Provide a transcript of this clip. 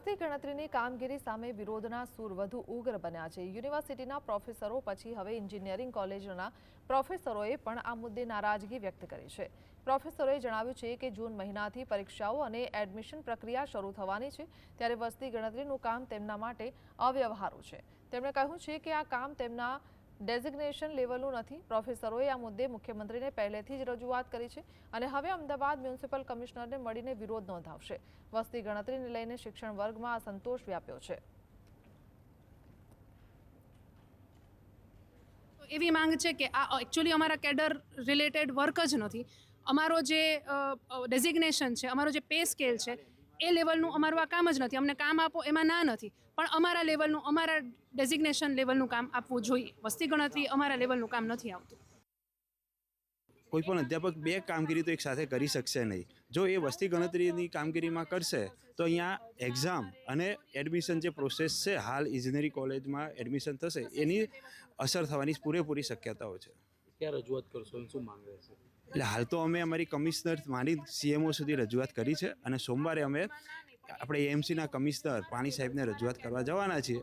વસ્તી ગણતરીની કામગીરી સામે વિરોધના સૂર વધુ ઉગ્ર બન્યા છે। યુનિવર્સિટીના પ્રોફેસરો પછી હવે એન્જિનિયરિંગ કોલેજોના પ્રોફેસરોએ પણ આ મુદ્દે નારાજગી વ્યક્ત કરી છે। પ્રોફેસરોએ જણાવ્યું છે કે જૂન મહિનાથી પરીક્ષાઓ અને એડમિશન પ્રક્રિયા શરૂ થવાની છે, ત્યારે વસ્તી ગણતરીનું કામ તેમના માટે અવ્યવહારુ છે। તેમણે કહ્યું છે કે આ કામ તેમના ડેઝિગ્નેશન લેવલનું નથી। પ્રોફેસરોએ આ મુદ્દે મુખ્યમંત્રીને પહેલેથી જ રજૂઆત કરી છે અને હવે અમદાવાદ મ્યુનિસિપલ કમિશનરને મળીને વિરોધ નોંધાવશે। વસ્તી ગણતરીને લઈને શિક્ષણ વર્ગમાં અસંતોષ વ્યાપ્યો છે। એવી માંગ છે કે આ એકચ્યુઅલી અમારા કેડર રિલેટેડ વર્ક જ નથી। અમારો જે ડેઝિગ્નેશન છે, અમારો જે પે સ્કેલ છે, એ લેવલનું અમારું આ કામ જ નથી। અમને કામ આપો એમાં ના નથી, પણ અમારા લેવલનું, અમારા ડેઝિગ્નેશન લેવલનું કામ આપવું જોઈએ। વસ્તી ગણતરી અમારા લેવલનું કામ નથી આવતું। કોઈ પણ અધ્યાપક બે કામગીરી તો એક સાથે કરી શકશે નહીં। જો એ વસ્તી ગણતરીની કામગીરીમાં કરશે તો અહીંયા એક્ઝામ અને એડમિશન જે પ્રોસેસ છે, હાલ ઇજનેરી કોલેજમાં એડમિશન થશે, એની અસર થવાની પૂરેપૂરી શક્યતાઓ છે। ક્યાં રજૂઆત કરશો, શું માંગ રહેશે? એટલે હાલ તો અમે અમારી કમિશનર માંડી સીએમઓ સુધી રજૂઆત કરી છે અને સોમવારે અમે આપણે એએમસીના કમિશનર પાણી સાહેબને રજૂઆત કરવા જવાના છીએ।